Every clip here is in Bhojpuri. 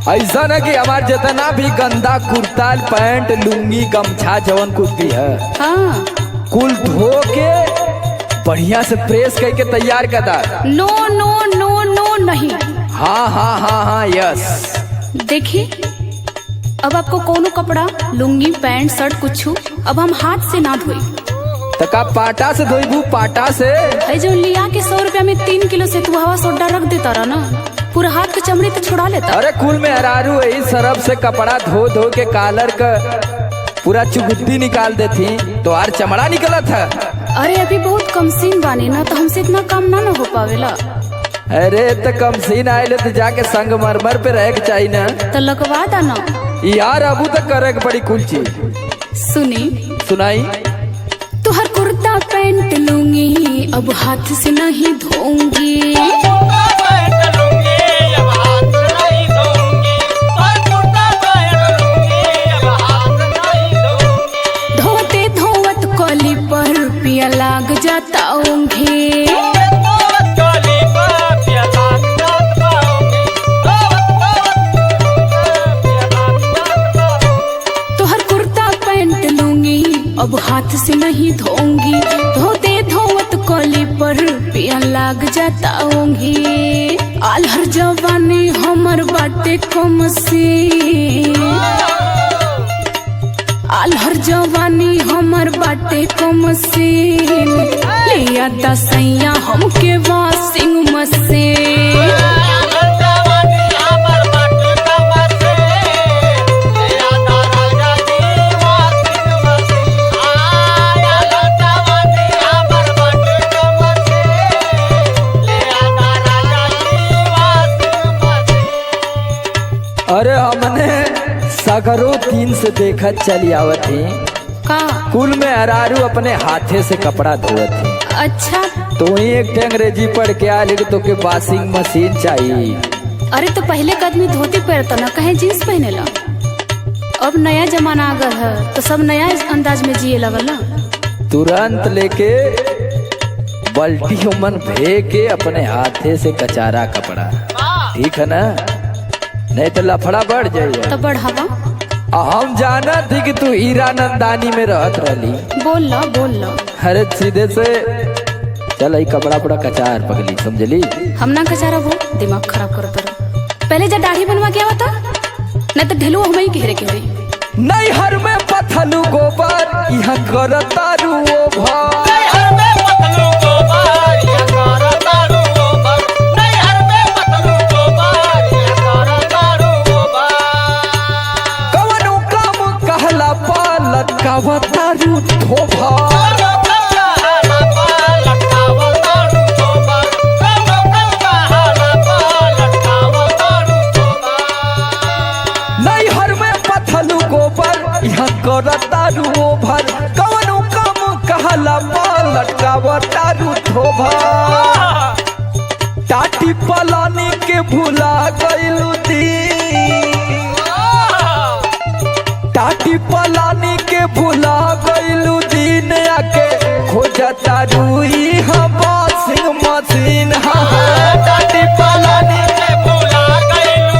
ऐसा न कि हमार जितना भी गंदा कुर्ता पैंट लुंगी गमछा जवन कुछ भी है हाँ। कुल धो के बढ़िया से प्रेस करके तैयार करता। नो नो नो नो नहीं। हाँ हाँ हाँ हाँ यस। देखिए अब आपको कोनो कपड़ा लुंगी पैंट शर्ट कुछ अब हम हाथ से ना धोई तो का पाटा से धोईबू? पाटा से है जो लिया के 100 रुपया में 3 किलो से तू हवा सोडा रख देता रहा ना, पूरा हाथ के चमड़ी तो छुड़ा लेता। अरे कुल में हरारू यही सरफ से कपड़ा धो धो के कालर का पूरा चुगुद्दी निकाल देती तो आर चमड़ा निकला था। अरे अभी बहुत कम सीन बानी ना तो हमसे इतना काम ना हो पावेला। अरे तो कम सीन आये तो जाके संगमरमर पे रह के चाहिए ना, तो लगवा दा ना यार। अबू तक करे बड़ी कुल चीज सुनी सुनाई। तुहर कुर्ता पैंट लूंगी अब हाथ से नहीं धोऊंगी। धोते धोवत कली पर रुपया लाग जाता होंगे। तुहर कुर्ता पैंट लूंगी अब हाथ से नहीं धोऊंगी। धोते धोवत कली पर रुपया लाग जाता होंगी। आलहर जवानी हमर बाटे कम से, आलहर जवानी हमर बाटे कम से। लिया दसैया हमके वाशिंग मशीन। अरे हमने सगरो 3 से देखा चली आवत थी का कुल में हरारू अपने हाथे से कपड़ा धोवत थी। अच्छा तो ही एक अंग्रेजी पढ़ के आ तो के वॉशिंग मशीन चाहिए। अरे तो पहले का आदमी धोती पहनता ना, कहे जींस पहनेला। अब नया जमाना आ गया है तो सब नया अंदाज में जिए लगल ना। तुरंत लेके बल्टी मन भे के अपने हाथे से कचारा कपड़ा, ठीक है ना, नहीं तो लफड़ा बढ़ जाइए। तो बढ़ावा हम जाना थी कि तू हीरा नंदानी में रहत रही। बोल लो बोल लो। अरे सीधे से चल आई कपड़ा पड़ा कचार पगली, समझली? हम ना कचारा वो दिमाग खराब करता रहा। पहले जब दाढ़ी बनवा के आवता नहीं तो ढेलू हम ही घेरे के हुई। नहीं हर में पथलू गोबर यहाँ करतारू ओ भाई। कवनो काम कहला पालत कावतारू धोभा। करतारू भर कवनो कम कहला लटकावतारू धोभा। टाटी पलानी के भुला गइलू दी, टाटी पलानी के भुला गइलू दिन आके खोजतारू इहाँ वॉशिंग मशीन। टाटी पलानी के भुला गइलू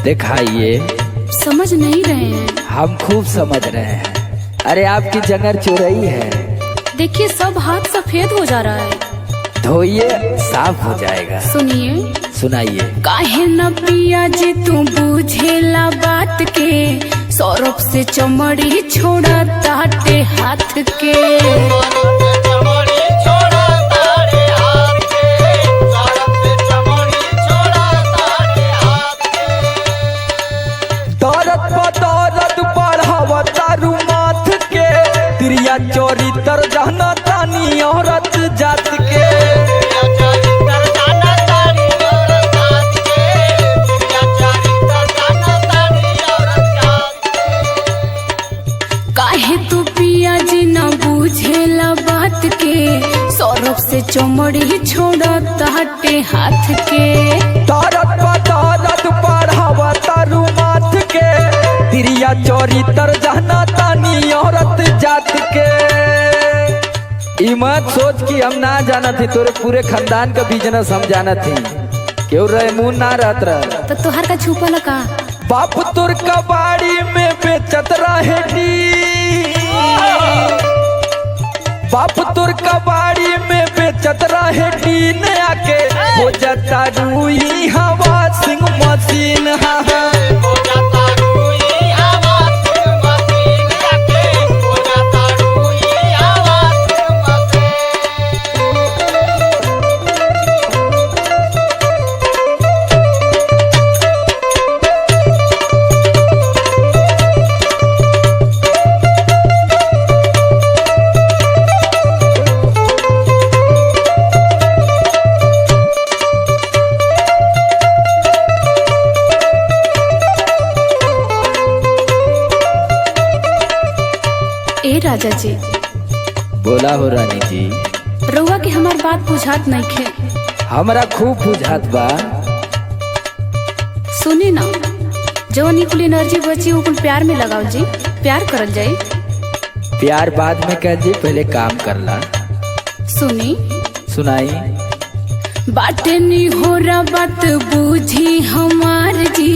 दिखाइए। समझ नहीं रहे हैं। हम खूब समझ रहे हैं। अरे आपकी जंगर चुरई है। देखिए सब हाथ सफेद हो जा रहा है। धोइए साफ हो जाएगा। सुनिए सुनाइए। काहे न पिया जी तू बुझेला बात के, सौरभ से चमड़ी छोड़ा ताटे हाथ के। चोरी तर जाना तानी औरत जात के। काहे तू पिया जी न बुझेला बात के, सौरभ से चौमड़ी छोड़ा ताटे हाथ के। तारत पतारत पढ़ावा तारू माथ के, तिरिया चोरी तर जाना तानी औरत जात के। ई मत सोच कि हम ना जाना थी, तोरे पूरे खानदान का बिजनेस हम जाना थी। क्यों रहे मुंह ना रहत रह तो तोहर का छुपल का? बाप तुर कबाड़ी में बेचत रहे डी, बाप तुर कबाड़ी में बेचत रहे टीन आके हो जाता रुई हवा सिंह मशीन। हाँ हो जाता रुई हवा सिंह मशीन आके हो जाता रुई हवा सिंह मशीन। ए राजा जी, बोला हो रानी जी। रउआ के हमार बात बुझात नहीं खे। हमरा खूब बुझात बा। सुनी ना, जवनी कुल एनर्जी बची वो कुल प्यार में लगाओ जी, प्यार करल जाई। प्यार बाद में कर जी, पहले काम करला। सुनी सुनाई। बाटे नी हो रहा बात बूझी हमार जी,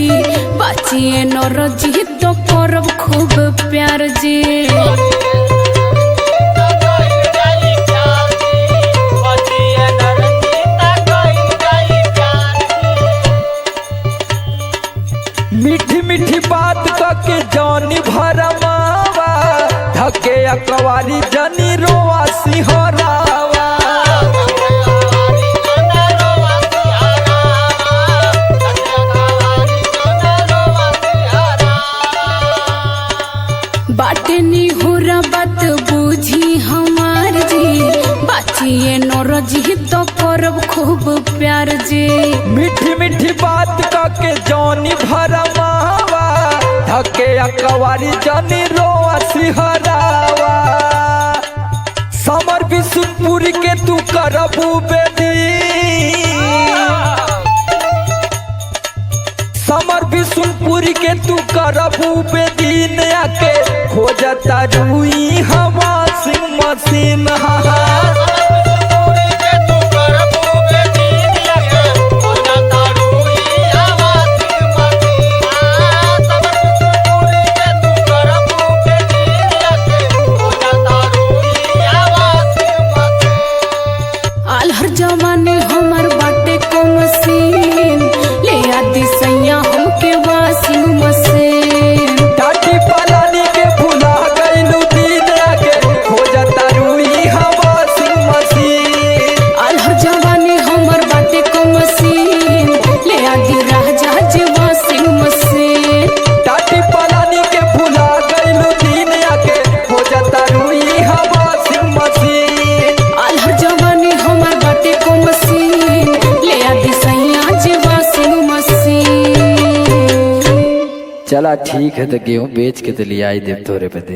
बाचिए नौर जी तो करब खूब प्यार जी। मीठी मीठी बात के जानी भरमावा, धके अकवारी जनी रोआ सिंहरावा। बाटे नी हो रहा बात बूझी हमार जी, बाचिए नौर जी तो करब खूब प्यार जी। मीठी मीठी बात के जानी भरमावा, धके अकवारी जनी रोआ सिंहरावा। समर बिशुनपुरी के तू करबू बेदी, समर बिशुनपुरी के तू करबू बेदीन आके हो जाता रुई हवा सिंह मशीन। आलहर जवानी हमार बाटे को मशीन, ले आदि सैया हमके वाशिंग मशीन। टाटी पालानी के भुला गईलू दीन आके हो जाता रुई हवा सिंह मशीन। आलहर जवानी हमार बाटे को मशीन, ले आदि राजा जी वाशिंग मशीन। टाटी पालानी के भुला गईलू दीन आके हो जाता रुई हवा सिंह मशीन। आलहर जवानी हमार बाटे को मशीन, ले आदि सैया जी वाशिंग मशीन। चला ठीक है, तो गेहूं बेच के तो लिया ही देव तोरे पे दे।